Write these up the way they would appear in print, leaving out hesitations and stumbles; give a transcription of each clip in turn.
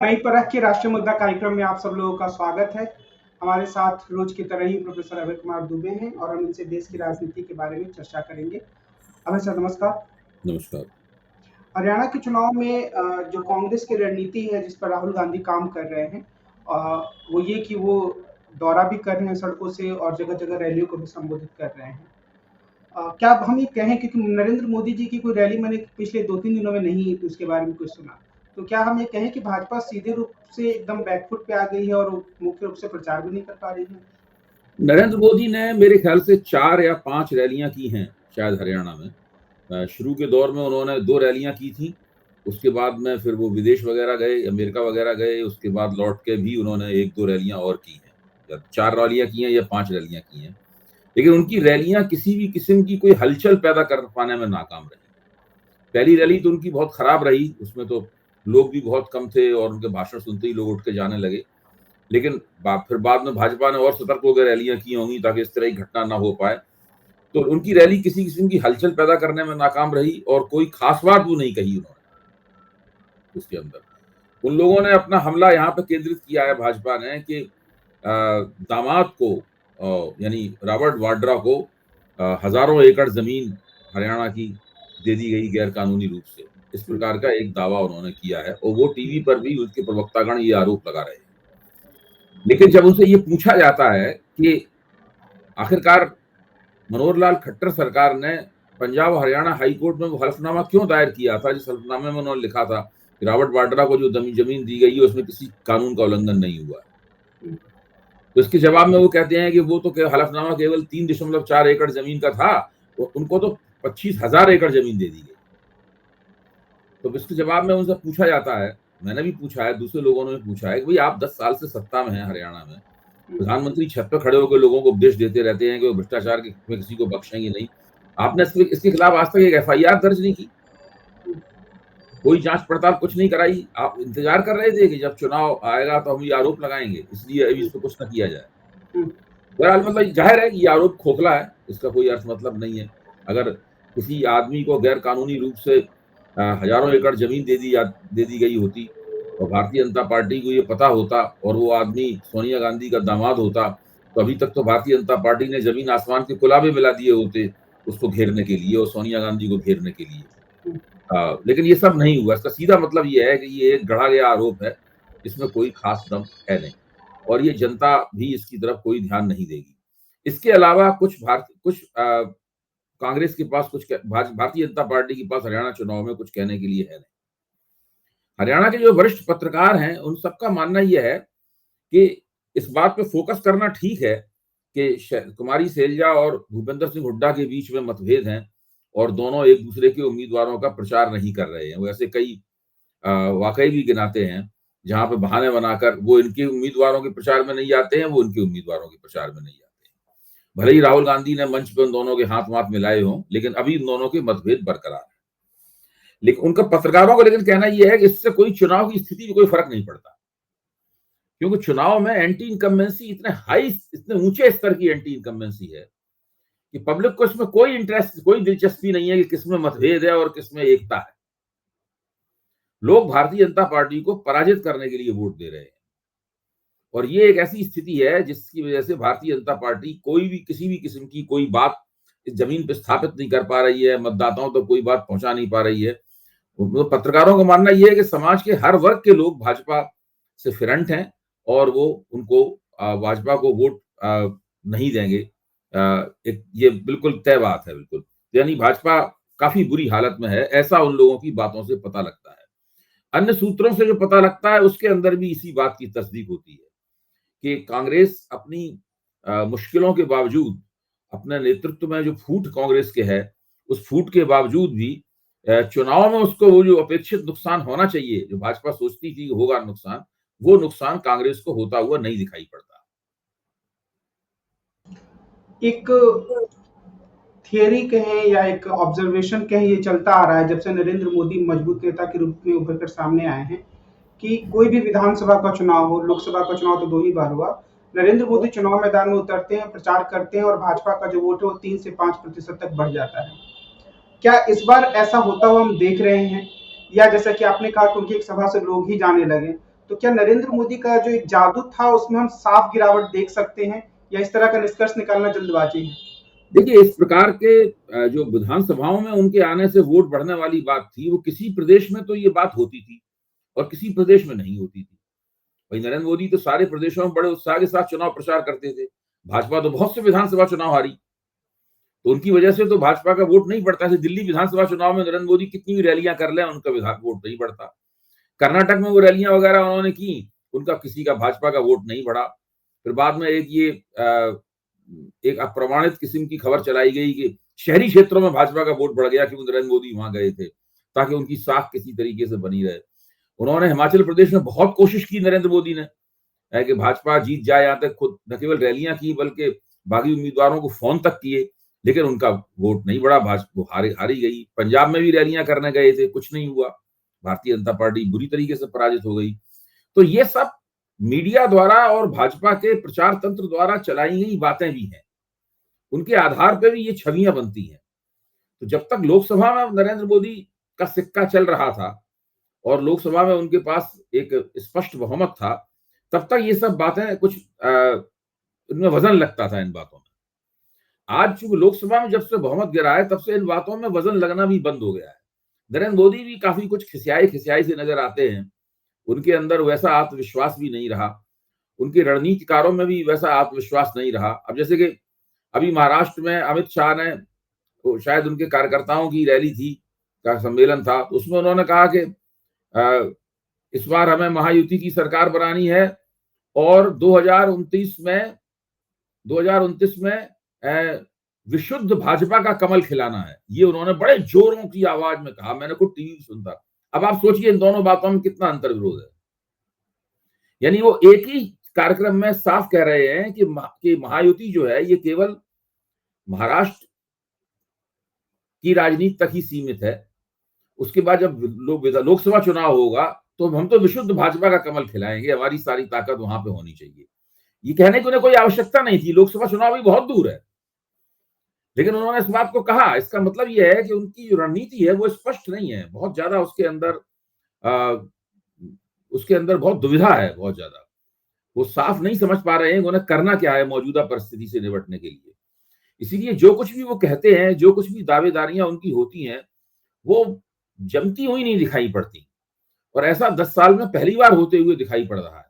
नई परख के राष्ट्रीय मुद्दा कार्यक्रम में आप सब लोगों का स्वागत है। हमारे साथ रोज की तरह ही प्रोफेसर अभय कुमार दुबे हैं और हम इनसे देश की राजनीति के बारे में चर्चा करेंगे। अभय सर नमस्कार। नमस्कार। हरियाणा के चुनाव में जो कांग्रेस की रणनीति है जिस पर राहुल गांधी काम कर रहे हैं वो ये कि वो दौरा भी कर रहे हैं सड़कों से और जगह जगह रैलियों को भी संबोधित कर रहे हैं। क्या हम ये कहें, क्योंकि नरेंद्र मोदी जी की कोई रैली मैंने पिछले 2-3 दिनों में नहीं उसके बारे में कुछ सुना, तो क्या हम ये कहें कि भाजपा सीधे रूप से एकदम बैकफुट पे आ गई है और मुख्य रूप से प्रचार भी नहीं कर पा रही है? नरेंद्र मोदी ने मेरे ख्याल से 4 या 5 रैलियां की हैं शायद हरियाणा में। शुरू के दौर में उन्होंने 2 रैलियां की थी, उसके बाद में फिर वो विदेश वगैरह गए, अमेरिका वगैरह गए, उसके बाद लौट के भी उन्होंने 1-2 रैलियां और की हैं, या 4 रैलियां की हैं या 5 रैलियां की हैं। लेकिन उनकी रैलियां किसी भी किस्म की कोई हलचल पैदा कर पाने में नाकाम रही। पहली रैली तो उनकी बहुत खराब रही, उसमें तो लोग भी बहुत कम थे और उनके भाषण सुनते ही लोग उठ के जाने लगे। लेकिन फिर बाद में भाजपा ने और सतर्क होकर रैलियां की होंगी ताकि इस तरह की घटना ना हो पाए। तो उनकी रैली किसी किस्म की हलचल पैदा करने में नाकाम रही और कोई खास बात वो नहीं कही उन्होंने उसके अंदर। उन लोगों ने अपना हमला यहाँ पे केंद्रित किया है भाजपा ने कि दामाद को यानी रॉबर्ट वाड्रा को हजारों एकड़ जमीन हरियाणा की दे दी गई गैर कानूनी रूप से। इस प्रकार का एक दावा उन्होंने किया है और वो टीवी पर भी उसके प्रवक्तागण ये आरोप लगा रहे हैं। लेकिन जब उनसे ये पूछा जाता है कि आखिरकार मनोहर लाल खट्टर सरकार ने पंजाब हरियाणा हाई कोर्ट में वो हल्फनामा क्यों दायर किया था, जिस हल्फनामे में उन्होंने लिखा था कि रॉबर्ट वाड्रा को जो जमीन दी गई है उसमें किसी कानून का उल्लंघन नहीं हुआ। तो इसके जवाब में वो कहते हैं कि वो तो हल्फनामा केवल 3.4 एकड़ जमीन का था, उनको तो 25,000 एकड़ जमीन दे दी गई। तो इसके जवाब में उनसे पूछा जाता है, मैंने भी पूछा है, दूसरे लोगों ने भी पूछा है कि भाई आप 10 साल से सत्ता में हैं हरियाणा में, प्रधानमंत्री छत पर खड़े होकर लोगों को उपदेश देते रहते हैं कि वो भ्रष्टाचार में किसी को बख्शेंगे नहीं। आपने इसके खिलाफ आज तक एक एफआईआर दर्ज नहीं की, कोई जांच पड़ताल कुछ नहीं कराई। आप इंतजार कर रहे थे कि जब चुनाव आएगा तो हम ये आरोप लगाएंगे, इसलिए अभी इसको कुछ न किया जाए। बहरहाल मतलब जाहिर है कि ये आरोप खोखला है, इसका कोई अर्थ मतलब नहीं है। अगर किसी आदमी को गैर कानूनी रूप से हजारों एकड़ जमीन दे दी गई होती और भारतीय जनता पार्टी को ये पता होता और वो आदमी सोनिया गांधी का दामाद होता, तो अभी तक तो भारतीय जनता पार्टी ने जमीन आसमान के कुलाबे मिला दिए होते उसको घेरने के लिए और सोनिया गांधी को घेरने के लिए। लेकिन ये सब नहीं हुआ। इसका सीधा मतलब ये है कि ये एक गढ़ा गया आरोप है, इसमें कोई खास दम है नहीं और ये जनता भी इसकी तरफ कोई ध्यान नहीं देगी। इसके अलावा कुछ कांग्रेस के पास कुछ भारतीय जनता पार्टी के पास हरियाणा चुनाव में कुछ कहने के लिए है नहीं। हरियाणा के जो वरिष्ठ पत्रकार हैं उन सबका मानना यह है कि इस बात पे फोकस करना ठीक है कि कुमारी सैलजा और भूपेंद्र सिंह हुड्डा के बीच में मतभेद हैं और दोनों एक दूसरे के उम्मीदवारों का प्रचार नहीं कर रहे हैं। वो ऐसे कई वाकई भी गिनाते हैं जहां पे बहाने बनाकर वो इनके उम्मीदवारों के प्रचार में नहीं आते हैं, वो उनके उम्मीदवारों के प्रचार में नहीं आते हैं। भले ही राहुल गांधी ने मंच पर उन दोनों के हाथ मिलाए हों, लेकिन अभी उन दोनों के मतभेद बरकरार है। लेकिन उनका पत्रकारों का लेकिन कहना यह है कि इससे कोई चुनाव की स्थिति में कोई फर्क नहीं पड़ता, क्योंकि चुनाव में एंटी इनकम्बेंसी इतने ऊंचे स्तर की एंटी इनकम्बेंसी है कि पब्लिक को इसमें कोई इंटरेस्ट, कोई दिलचस्पी नहीं है कि किसमें मतभेद है और किसमें एकता है। लोग भारतीय जनता पार्टी को पराजित करने के लिए वोट दे रहे हैं और ये एक ऐसी स्थिति है जिसकी वजह से भारतीय जनता पार्टी कोई भी किसी भी किस्म की कोई बात इस जमीन पर स्थापित नहीं कर पा रही है, मतदाताओं तक कोई बात पहुंचा नहीं पा रही है। पत्रकारों का मानना यह है कि समाज के हर वर्ग के लोग भाजपा से फिरंट हैं और वो उनको भाजपा को वोट नहीं देंगे। ये बिल्कुल तय बात है, बिल्कुल। यानी भाजपा काफी बुरी हालत में है, ऐसा उन लोगों की बातों से पता लगता है। अन्य सूत्रों से जो पता लगता है उसके अंदर भी इसी बात की तस्दीक होती है कि कांग्रेस अपनी मुश्किलों के बावजूद, अपने नेतृत्व में जो फूट कांग्रेस के है, उस फूट के बावजूद भी चुनाव में उसको वो जो अपेक्षित नुकसान होना चाहिए, जो भाजपा सोचती थी होगा नुकसान, वो नुकसान कांग्रेस को होता हुआ नहीं दिखाई पड़ता। एक थियरी कहें या एक ऑब्जर्वेशन कहें, ये चलता आ रहा है जब से नरेंद्र मोदी मजबूत नेता के रूप में उभर कर सामने आए हैं कि कोई भी विधानसभा का चुनाव हो, लोकसभा का चुनाव तो 2 ही बार हुआ, नरेंद्र मोदी चुनाव मैदान में उतरते हैं, प्रचार करते हैं और भाजपा का जो वोट है वो 3 से 5% तक बढ़ जाता है। क्या इस बार ऐसा होता हुआ हम देख रहे हैं, या जैसा कि आपने कहा कि उनकी एक सभा से लोग ही जाने लगे, तो क्या नरेंद्र मोदी का जो एक जादू था उसमें हम साफ गिरावट देख सकते हैं, या इस तरह का निष्कर्ष निकालना जल्दबाजी है? देखिए, इस प्रकार के जो विधानसभाओं में उनके आने से वोट बढ़ने वाली बात थी, वो किसी प्रदेश में तो ये बात होती थी और किसी प्रदेश में नहीं होती थी। भाई नरेंद्र मोदी तो सारे प्रदेशों में बड़े उत्साह के साथ चुनाव प्रचार करते थे। भाजपा तो बहुत से विधानसभा चुनाव हारी, तो उनकी वजह से तो भाजपा का वोट नहीं बढ़ता। दिल्ली विधानसभा चुनाव में नरेंद्र मोदी कितनी भी रैलियां कर लें, उनका वोट नहीं बढ़ता। कर्नाटक में वो रैलियां वगैरह उन्होंने की, उनका किसी का भाजपा का वोट नहीं बढ़ा। फिर बाद में एक अप्रमाणित किस्म की खबर चलाई गई कि शहरी क्षेत्रों में भाजपा का वोट बढ़ गया क्योंकि नरेंद्र मोदी वहां गए थे, ताकि उनकी साख किसी तरीके से बनी रहे। उन्होंने हिमाचल प्रदेश में बहुत कोशिश की नरेंद्र मोदी ने कि भाजपा जीत जाए, यहाँ तक खुद न केवल रैलियां की बल्कि बागी उम्मीदवारों को फोन तक किए, लेकिन उनका वोट नहीं बढ़ा, भाजपा हारी गई। पंजाब में भी रैलियां करने गए थे, कुछ नहीं हुआ, भारतीय जनता पार्टी बुरी तरीके से पराजित हो गई। तो ये सब मीडिया द्वारा और भाजपा के प्रचार तंत्र द्वारा चलाई गई बातें भी हैं, उनके आधार पर भी ये छवियां बनती हैं। तो जब तक लोकसभा में नरेंद्र मोदी का सिक्का चल रहा था और लोकसभा में उनके पास एक स्पष्ट बहुमत था, तब तक ये सब बातें कुछ इनमें वजन लगता था इन बातों में। आज चूंकि लोकसभा में जब से बहुमत गिरा है, तब से इन बातों में वजन लगना भी बंद हो गया है। नरेंद्र मोदी भी काफी कुछ खिसियाई से नजर आते हैं, उनके अंदर वैसा आत्मविश्वास भी नहीं रहा, उनके रणनीतिकारों में भी वैसा आत्मविश्वास नहीं रहा। अब जैसे कि अभी महाराष्ट्र में अमित शाह ने, तो शायद उनके कार्यकर्ताओं की रैली थी, का सम्मेलन था, तो उसमें उन्होंने कहा कि इस बार हमें महायुति की सरकार बनानी है और 2029 में विशुद्ध भाजपा का कमल खिलाना है। ये उन्होंने बड़े जोरों की आवाज में कहा, मैंने खुद टीवी सुनता। अब आप सोचिए इन दोनों बातों में कितना अंतर विरोध है। यानी वो एक ही कार्यक्रम में साफ कह रहे हैं कि महायुति जो है ये केवल महाराष्ट्र की राजनीति तक ही सीमित है, उसके बाद जब लोकसभा चुनाव होगा तो हम तो विशुद्ध भाजपा का कमल खिलाएंगे, हमारी सारी ताकत वहां पे होनी चाहिए। ये कहने की उन्हें कोई आवश्यकता नहीं थी, लोकसभा चुनाव भी बहुत दूर है, लेकिन उन्होंने इस बात को कहा। इसका मतलब यह है कि उनकी जो रणनीति है वो स्पष्ट नहीं है, बहुत ज्यादा उसके अंदर बहुत दुविधा है, बहुत ज्यादा वो साफ नहीं समझ पा रहे हैं उन्हें करना क्या है मौजूदा परिस्थिति से निपटने के लिए। इसीलिए जो कुछ भी वो कहते हैं, जो कुछ भी दावेदारियां उनकी होती हैं, वो जमती हुई नहीं दिखाई पड़ती, और ऐसा 10 साल में पहली बार होते हुए दिखाई पड़ रहा है।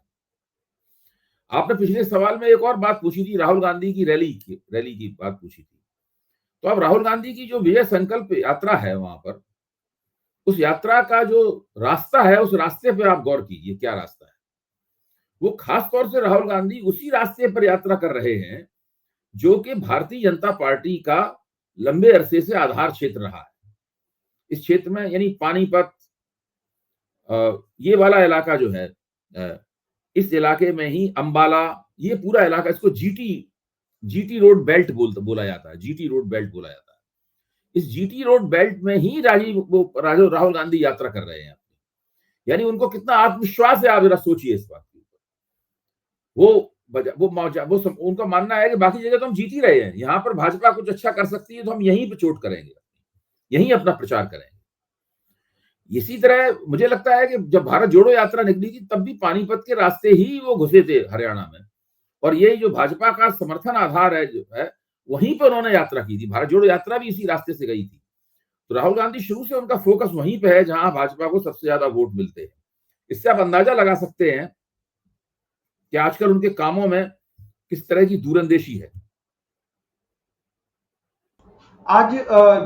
आपने पिछले सवाल में एक और बात पूछी थी, राहुल गांधी की रैली की बात पूछी थी। तो अब राहुल गांधी की जो विजय संकल्प यात्रा है, वहां पर उस यात्रा का जो रास्ता है, उस रास्ते पे आप गौर कीजिए क्या रास्ता है। वो खास तौर से राहुल गांधी उसी रास्ते पर यात्रा कर रहे हैं जो कि भारतीय जनता पार्टी का लंबे अरसे से आधार क्षेत्र रहा है। इस क्षेत्र में यानी पानीपत, ये वाला इलाका जो है, इस इलाके में ही अंबाला, ये पूरा इलाका, इसको जीटी रोड बेल्ट बोला जाता है, जीटी रोड बेल्ट बोला जाता है। इस जीटी रोड बेल्ट में ही राहुल गांधी यात्रा कर रहे हैं। यानी उनको कितना आत्मविश्वास है, आप जरा सोचिए इस बात के ऊपर। उनका मानना है कि बाकी जगह तो हम जीत ही रहे हैं, यहाँ पर भाजपा कुछ अच्छा कर सकती है तो हम यहीं पे चोट करेंगे, यहीं अपना प्रचार करेंगे। इसी तरह मुझे लगता है कि जब भारत जोड़ो यात्रा निकली थी तब भी पानीपत के रास्ते ही वो घुसे थे हरियाणा में, और ये जो भाजपा का समर्थन आधार है जो है, वहीं पर उन्होंने यात्रा की थी। भारत जोड़ो यात्रा भी इसी रास्ते से गई थी। तो राहुल गांधी शुरू से उनका फोकस वहीं पे है जहां भाजपा को सबसे ज्यादा वोट मिलते हैं। इससे आप अंदाजा लगा सकते हैं कि आजकल उनके कामों में किस तरह की दूरंदेशी है। आज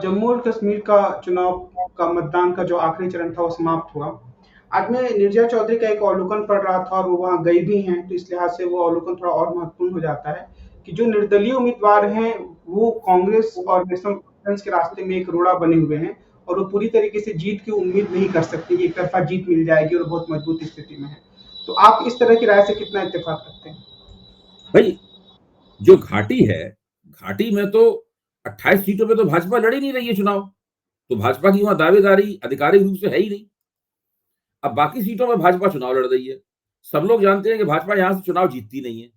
जम्मू और कश्मीर का चुनाव का मतदान का जो आखिरी चरण था वो समाप्त हुआ। आज मैं निर्जया चौधरी का एक अवलोकन पढ़ रहा था और वो वहाँ गई भी हैं, तो इस लिहाज से वो अवलोकन थोड़ा और महत्वपूर्ण हो जाता है कि जो निर्दलीय उम्मीदवार हैं वो कांग्रेस और नेशनल कॉन्फ्रेंस के रास्ते में एक रोड़ा बने हुए हैं, और वो पूरी तरीके से जीत की उम्मीद नहीं कर सकते, एक तरफा जीत मिल जाएगी और बहुत मजबूत स्थिति में है। तो आप इस तरह की राय से कितना इत्तेफाक रखते हैं? भाई जो घाटी है, घाटी में तो 28 सीटों पे तो भाजपा लड़ ही नहीं रही है चुनाव, तो भाजपा की वहां दावेदारी आधिकारिक रूप से है ही नहीं। अब बाकी सीटों में भाजपा चुनाव लड़ रही है, सब लोग जानते हैं कि भाजपा यहां से चुनाव जीतती नहीं है।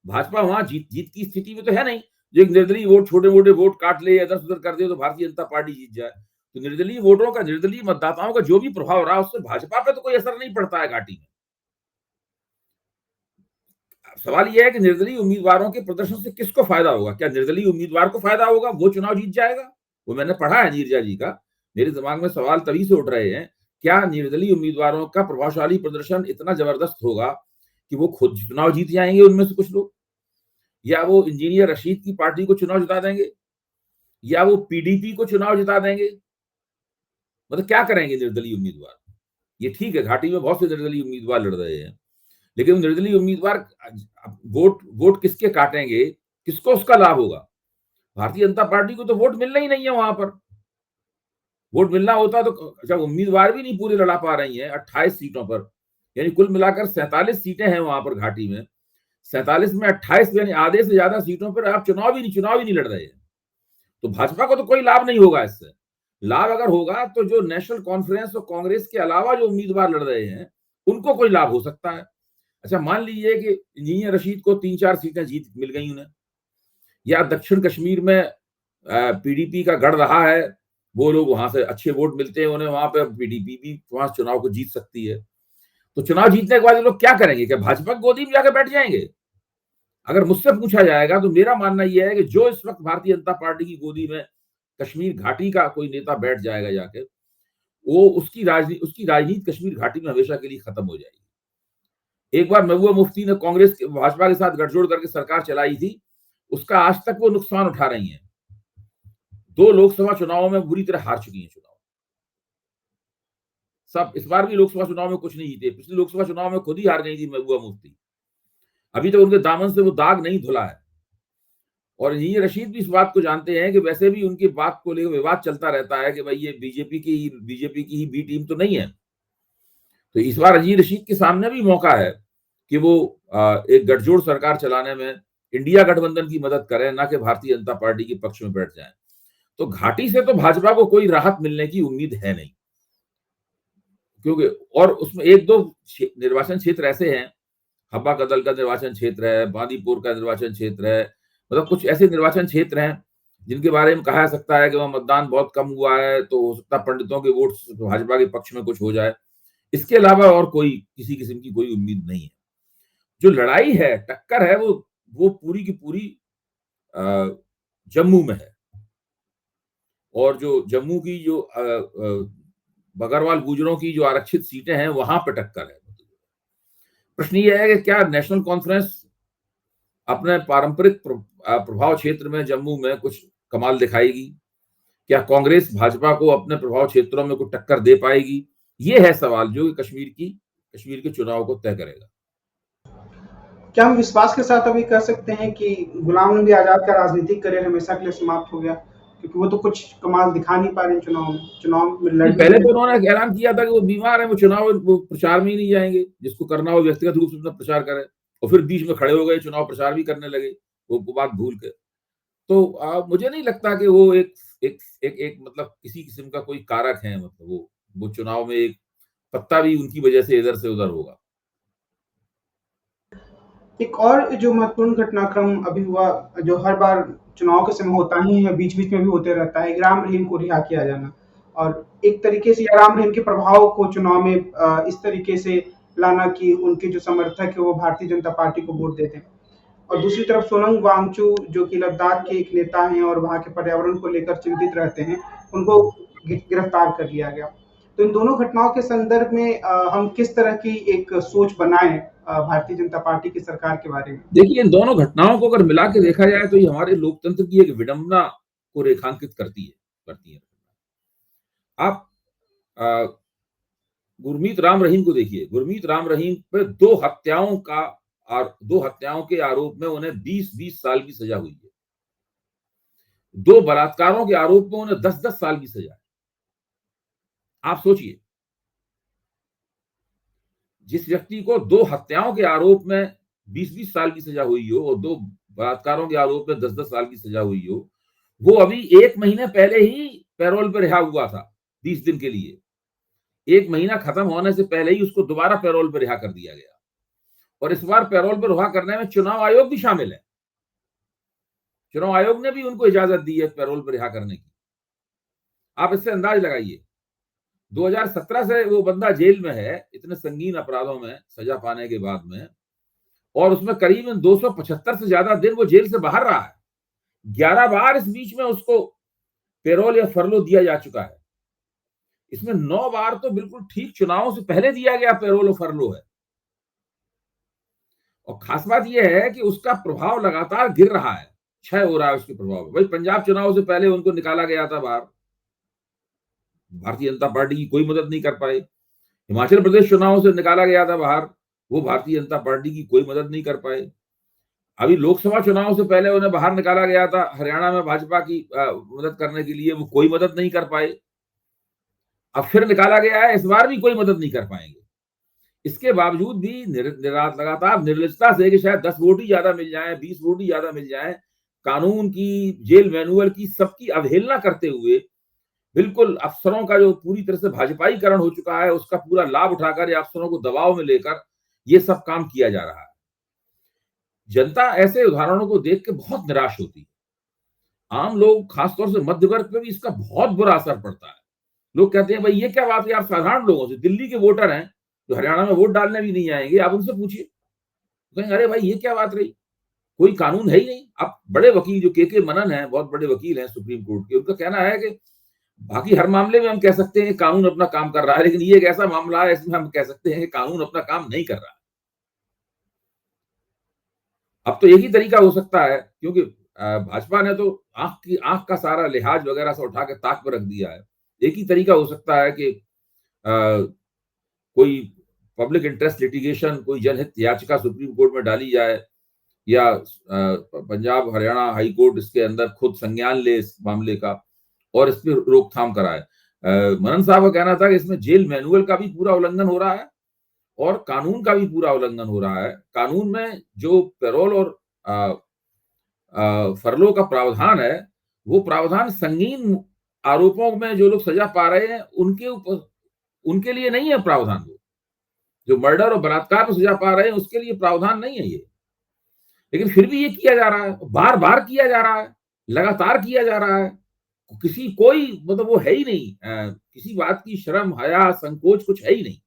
भाजपा वहां जीत की स्थिति में तो है नहीं, जो एक निर्दलीय वोट, छोटे मोटे वोट काट ले, इधर उधर कर दे तो भारतीय जनता पार्टी जीत जाए। तो निर्दलीय मतदाताओं का जो भी प्रभाव रहा उससे भाजपा पे तो कोई असर नहीं पड़ता है घाटी में। सवाल यह है कि निर्दलीय उम्मीदवारों के प्रदर्शन से किसको फायदा होगा? क्या निर्दलीय उम्मीदवार को फायदा होगा, वो चुनाव जीत जाएगा? वो मैंने पढ़ा है नीरजा जी का, मेरे दिमाग में सवाल तभी से उठ रहे हैं, क्या निर्दलीय उम्मीदवारों का प्रभावशाली प्रदर्शन इतना जबरदस्त होगा कि वो खुद चुनाव जीत जाएंगे उनमें से कुछ लोग, या वो इंजीनियर रशीद की पार्टी को चुनाव जिता देंगे, या वो पीडीपी को चुनाव जिता देंगे? मतलब क्या करेंगे निर्दलीय उम्मीदवार? ये ठीक है, घाटी में बहुत से निर्दलीय उम्मीदवार लड़ रहे हैं, लेकिन निर्दलीय उम्मीदवार वोट वोट किसके काटेंगे, किसको उसका लाभ होगा? भारतीय जनता पार्टी को तो वोट मिलना ही नहीं है वहां पर। वोट मिलना होता तो जब उम्मीदवार भी नहीं पूरे लड़ा पा रही हैं 28 सीटों पर, यानी कुल मिलाकर 47 सीटें हैं वहां पर घाटी में, 47 में 28 यानी आधे से ज्यादा सीटों पर आप चुनाव ही नहीं लड़ रहे हैं। तो भाजपा को तो कोई लाभ नहीं होगा इससे। लाभ अगर होगा तो जो नेशनल कॉन्फ्रेंस और कांग्रेस के अलावा जो उम्मीदवार लड़ रहे हैं उनको कोई लाभ हो सकता है। अच्छा, मान लीजिए कि इंजीनियर रशीद को 3-4 सीटें जीत मिल गई उन्हें, या दक्षिण कश्मीर में पीडीपी का गढ़ रहा है, वो लोग वहां से अच्छे वोट मिलते हैं उन्हें, वहां पे पीडीपी भी वहां चुनाव को जीत सकती है। तो चुनाव जीतने के बाद ये लोग क्या करेंगे? क्या भाजपा की गोदी में जाकर बैठ जाएंगे? अगर मुझसे पूछा जाएगा तो मेरा मानना यह है कि जो इस वक्त भारतीय जनता पार्टी की गोदी में कश्मीर घाटी का कोई नेता बैठ जाएगा जाके, वो उसकी राजनीति कश्मीर घाटी में हमेशा के लिए खत्म हो जाएगी। एक बार महबूबा मुफ्ती ने भाजपा के साथ गठजोड़ करके सरकार चलाई थी, उसका आज तक वो नुकसान उठा रही हैं। 2 लोकसभा चुनावों में बुरी तरह हार चुकी हैं चुनाव। सब इस बार भी लोकसभा चुनाव में कुछ नहीं जीते, पिछले लोकसभा चुनाव में खुद ही हार गई थी महबूबा मुफ्ती। अभी तक उनके दामन से वो दाग नहीं धुला है। और इंजीनियर रशीद भी इस बात को जानते हैं कि वैसे भी उनकी बात को लेकर विवाद चलता रहता है कि भाई ये बीजेपी की ही बी टीम तो नहीं है। तो इस बार इंजीनियर रशीद के सामने भी मौका है कि वो एक गठजोड़ सरकार चलाने में इंडिया गठबंधन की मदद करें, ना कि भारतीय जनता पार्टी के पक्ष में बैठ जाएं। तो घाटी से तो भाजपा को कोई राहत मिलने की उम्मीद है नहीं, क्योंकि और उसमें 1-2 निर्वाचन क्षेत्र ऐसे हैं, हब्बा कदल का निर्वाचन क्षेत्र है, बांदीपुर का निर्वाचन क्षेत्र है, मतलब कुछ ऐसे निर्वाचन क्षेत्र हैं जिनके बारे में कहा जा सकता है कि वहां मतदान बहुत कम हुआ है, तो हो सकता है पंडितों के वोट भाजपा के पक्ष में कुछ हो जाए। इसके अलावा और कोई किसी किस्म की कोई उम्मीद नहीं है। जो लड़ाई है, टक्कर है, वो पूरी की पूरी जम्मू में है। और जो जम्मू की जो बगरवाल गुजरों की जो आरक्षित सीटें हैं, वहां पर टक्कर है। प्रश्न ये है कि क्या नेशनल कॉन्फ्रेंस अपने पारंपरिक प्रभाव क्षेत्र में जम्मू में कुछ कमाल दिखाएगी? क्या कांग्रेस भाजपा को अपने प्रभाव क्षेत्रों में कुछ टक्कर दे पाएगी? ये है सवाल जो कश्मीर के चुनाव को तय करेगा। क्या हम विश्वास के साथ अभी कह सकते हैं कि गुलाम नबी आजाद का राजनीतिक करियर हमेशा के लिए समाप्त हो गया, क्योंकि वो तो कुछ कमाल दिखा नहीं पा रहे चुनाव में लड़ पहले तो उन्होंने ऐलान किया था कि वो बीमार है, वो प्रचार में ही नहीं जाएंगे, जिसको करना हो व्यक्तिगत रूप से अपना प्रचार करे, और फिर बीच में खड़े हो गए, चुनाव प्रचार भी करने लगे वो बात भूल के। तो मुझे नहीं लगता कि वो एक मतलब किसी किस्म का कोई कारक है, मतलब वो चुनाव में एक पत्ता भी उनकी वजह से इधर से उधर होगा। एक और जो महत्वपूर्ण घटनाक्रम अभी हुआ, जो हर बार चुनाव के समय होता ही है, बीच-बीच में भी होते रहता है, राम रहीम को रिहा किया जाना। और एक तरीके से राम रहीम के प्रभाव को चुनाव में इस तरीके से लाना कि उनके जो समर्थक है वो भारतीय जनता पार्टी को वोट देते हैं। और दूसरी तरफ सोनम वांगचू, जो कि लद्दाख के एक नेता हैं और वहाँ के पर्यावरण को लेकर चिंतित रहते हैं, उनको गिरफ्तार कर लिया गया। तो इन दोनों घटनाओं के संदर्भ में हम किस तरह की एक सोच बनाएं भारतीय जनता पार्टी की सरकार के बारे में? देखिए, इन दोनों घटनाओं को अगर मिला के देखा जाए तो ये हमारे लोकतंत्र की एक विडंबना को रेखांकित करती है। आप गुरमीत राम रहीम को देखिए, गुरमीत राम रहीम पे 2 हत्याओं के आरोप में उन्हें 20-20 साल की सजा हुई है। 2 बलात्कारों के आरोप में उन्हें 10-10 साल की सजा है। आप सोचिए, जिस व्यक्ति को 2 हत्याओं के आरोप में 20-20 साल की सजा हुई हो और 2 बलात्कारों के आरोप में 10-10 साल की सजा हुई हो, वो अभी 1 महीने पहले ही पैरोल पर रिहा हुआ था 20 दिन के लिए। 1 महीना खत्म होने से पहले ही उसको दोबारा पैरोल पर रिहा कर दिया गया। और इस बार पैरोल पर रिहा करने में चुनाव आयोग भी शामिल है। चुनाव आयोग ने भी उनको इजाजत दी है पैरोल पर रिहा करने की। आप इससे अंदाज लगाइए, 2017 से वो बंदा जेल में है, इतने संगीन अपराधों में सजा पाने के बाद में, और उसमें करीबन 275 से ज्यादा दिन वो जेल से बाहर रहा है। 11 बार इस बीच में उसको पेरोल या फरलो दिया जा चुका है। इसमें 9 बार तो बिल्कुल ठीक चुनावों से पहले दिया गया पेरोल और फरलो है। और खास बात यह है कि उसका प्रभाव लगातार गिर रहा है, क्षय हो रहा है उसके प्रभाव। भाई पंजाब चुनाव से पहले उनको निकाला गया था बाहर, भारतीय जनता पार्टी की कोई मदद नहीं कर पाए। हिमाचल प्रदेश चुनाव से निकाला गया था बाहर, वो भारतीय जनता पार्टी की कोई मदद नहीं कर पाए। अभी लोकसभा चुनाव से पहले उन्हें बाहर निकाला गया था हरियाणा में भाजपा की मदद करने के लिए, वो कोई मदद नहीं कर पाए। अब फिर निकाला गया है, इस बार भी कोई मदद नहीं कर पाएंगे। इसके बावजूद भी लगातार निर्लजता से कि शायद 10 वोट ही ज्यादा मिल जाए, 20 वोट ही ज्यादा मिल जाए, कानून की, जेल मैनुअल की, सबकी अवहेलना करते हुए बिल्कुल अफसरों का जो पूरी तरह से भाजपाईकरण हो चुका है उसका पूरा लाभ उठाकर या अफसरों को दबाव में लेकर ये सब काम किया जा रहा है। जनता ऐसे उदाहरणों को देख के बहुत निराश होती है। आम लोग, खासतौर से मध्य वर्ग पे भी इसका बहुत बुरा असर पड़ता है। लोग कहते हैं भाई ये क्या बात है, आप साधारण लोगों से, दिल्ली के वोटर हैं जो हरियाणा में वोट डालने भी नहीं आएंगे, आप उनसे पूछिए, कहेंगे अरे भाई ये क्या बात रही, कोई कानून है ही नहीं। अब बड़े वकील जो के मनन है, बहुत बड़े वकील हैं सुप्रीम कोर्ट के, उनका कहना है कि बाकी हर मामले में हम कह सकते हैं कि कानून अपना काम कर रहा है, लेकिन ये एक ऐसा मामला है इसमें हम कह सकते हैं कि कानून अपना काम नहीं कर रहा है। अब तो एक ही तरीका हो सकता है, क्योंकि भाजपा ने तो आंख का सारा लिहाज वगैरह से उठा के ताक पर रख दिया है। एक ही तरीका हो सकता है कि कोई पब्लिक इंटरेस्ट लिटिगेशन, कोई जनहित याचिका सुप्रीम कोर्ट में डाली जाए, या पंजाब हरियाणा हाई कोर्ट इसके अंदर खुद संज्ञान ले इस मामले का और इस पर रोकथाम कराए। मनन साहब का कहना था कि इसमें जेल मैनुअल का भी पूरा उल्लंघन हो रहा है और कानून का भी पूरा उल्लंघन हो रहा है। कानून में जो पेरोल और फरलो का प्रावधान है, वो प्रावधान संगीन आरोपों में जो लोग सजा पा रहे हैं उनके ऊपर, उनके लिए नहीं है प्रावधान। वो जो मर्डर और बलात्कार में सजा पा रहे हैं उसके लिए प्रावधान नहीं है ये, लेकिन फिर भी ये किया जा रहा है, बार बार किया जा रहा है, लगातार किया जा रहा है। किसी कोई मतलब वो है ही नहीं, किसी बात की शर्म, हया, संकोच कुछ है ही नहीं।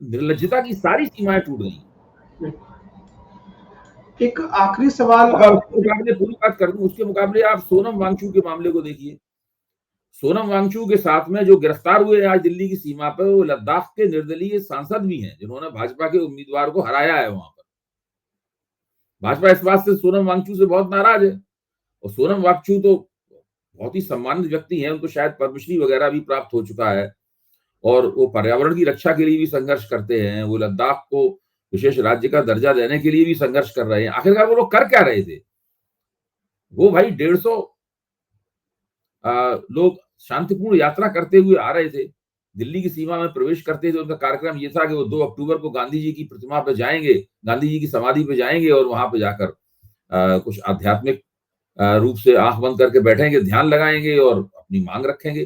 निर्लज्जता की सारी सीमाएं टूट गई। एक आखिरी सवाल, मुकाबले पूरी बात कर दूं, उसके मुकाबले आप सोनम वांगचुक के मामले को देखिए। सोनम वांगचुक के साथ में जो गिरफ्तार हुए आज दिल्ली की सीमा पर, वो लद्दाख के निर्दलीय सांसद भी हैं जिन्होंने भाजपा के उम्मीदवार को हराया है वहां पर। भाजपा इस बात से सोनम वांगचुक से बहुत नाराज है, और सोनम वांगचुक तो बहुत ही सम्मानित व्यक्ति हैं, उनको शायद पद्मश्री वगैरह भी प्राप्त हो चुका है, और वो पर्यावरण की रक्षा के लिए भी संघर्ष करते हैं, वो लद्दाख को विशेष राज्य का दर्जा देने के लिए भी संघर्ष कर रहे हैं। आखिरकार वो लोग कर क्या रहे थे? वो भाई 150 लोग शांतिपूर्ण यात्रा करते हुए आ रहे थे, दिल्ली की सीमा में प्रवेश करते थे। उनका कार्यक्रम ये था कि वो 2 अक्टूबर को गांधी जी की प्रतिमा पे जाएंगे, गांधी जी की समाधि पे जाएंगे, और वहां पे जाकर कुछ आध्यात्मिक रूप से आंख बंद करके बैठेंगे, ध्यान लगाएंगे और अपनी मांग रखेंगे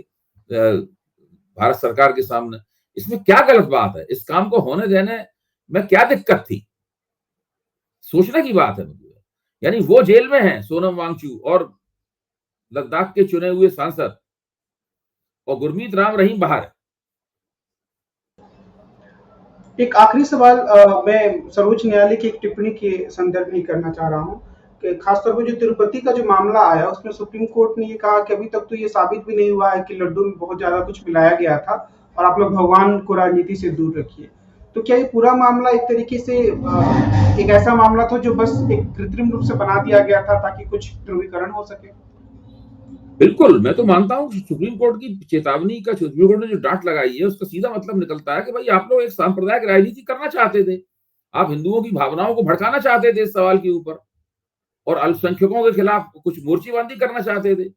भारत सरकार के सामने। इसमें क्या गलत बात है? इस काम को होने देने में क्या दिक्कत थी? सोचने की बात है। मुझे यानी वो जेल में है सोनम वांगचुक और लद्दाख के चुने हुए सांसद, और गुरमीत राम रहीम बाहर है। एक आखिरी सवाल, मैं सर्वोच्च न्यायालय की एक टिप्पणी के संदर्भ में करना चाह रहा हूँ कि खासतौर पर जो तिरुपति का जो मामला आया, उसमें सुप्रीम कोर्ट ने ये कहा कि अभी तक तो ये साबित भी नहीं हुआ है कि लड्डू में बहुत ज्यादा कुछ मिलाया गया था, और आप लोग भगवान को राजनीति से दूर रखिए। तो क्या ये पूरा मामला एक तरीके से एक ऐसा मामला था जो बस एक कृत्रिम रूप से बना दिया गया था ताकि कुछ ध्रुवीकरण हो सके? बिल्कुल, मैं तो मानता हूँ सुप्रीम कोर्ट की चेतावनी का, सुप्रीम कोर्ट ने जो डांट लगाई है उसका सीधा मतलब निकलता है कि भाई आप लोग एक सांप्रदायिक राजनीति करना चाहते थे, आप हिंदुओं की भावनाओं को भड़काना चाहते थे इस सवाल के ऊपर, और अल्पसंख्यकों के खिलाफ कुछ मोर्चेबाजी करना चाहते थे।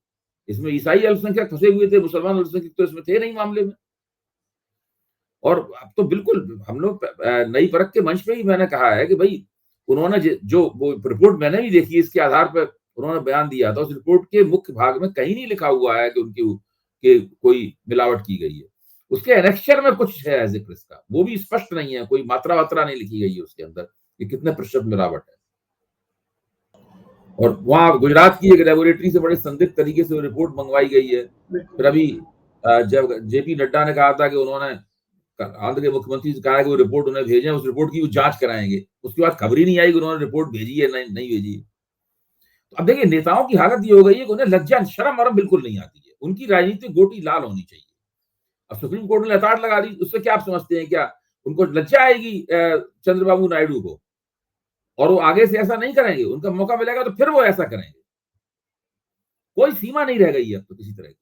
इसमें ईसाई अल्पसंख्यक फंसे हुए थे, मुसलमान अल्पसंख्यक तो इसमें थे नहीं मामले में। और अब तो बिल्कुल हम लोग नई परख के मंच पे ही मैंने कहा है कि भाई उन्होंने जो वो रिपोर्ट मैंने भी देखी, इसके आधार पर उन्होंने बयान दिया था, उस रिपोर्ट के मुख्य भाग में कहीं नहीं लिखा हुआ है कि उनकी के कोई मिलावट की गई है। उसके एनेक्चर में कुछ है जिक्र इसका, वो भी स्पष्ट नहीं है, कोई मात्रा वात्रा नहीं लिखी गई है उसके अंदर कि कितने प्रतिशत मिलावट है। और वहां गुजरात की एक लेबोरेटरी से बड़े संदिग्ध तरीके से रिपोर्ट मंगवाई गई है। फिर अभी जब जेपी नड्डा ने कहा था कि उन्होंने आंध्र के मुख्यमंत्री से कहा है कि वो रिपोर्ट उन्हें भेजें, उस रिपोर्ट की वो जांच कराएंगे, उसके बाद खबर ही नहीं आई कि उन्होंने रिपोर्ट भेजी है नहीं भेजी है। तो अब देखिए नेताओं की हालत ये हो गई है कि उन्हें लज्जा शर्म वरम बिल्कुल नहीं आती है, उनकी राजनीतिक गोटी लाल होनी चाहिए। अब सुप्रीम कोर्ट ने लताड़ लगा दी, उससे क्या आप समझते हैं, क्या उनको लज्जा आएगी चंद्रबाबू नायडू को? और वो आगे से ऐसा नहीं करेंगे, उनका मौका मिलेगा तो फिर वो ऐसा करेंगे। कोई सीमा नहीं रह गई है अब तो किसी तरह की।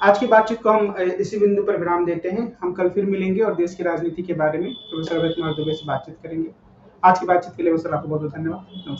आज की बातचीत को हम इसी बिंदु पर विराम देते हैं। हम कल फिर मिलेंगे और देश की राजनीति के बारे में प्रोफेसर अभय कुमार दुबे से बातचीत करेंगे। आज की बातचीत के लिए सर आपको बहुत बहुत धन्यवाद। नमस्कार।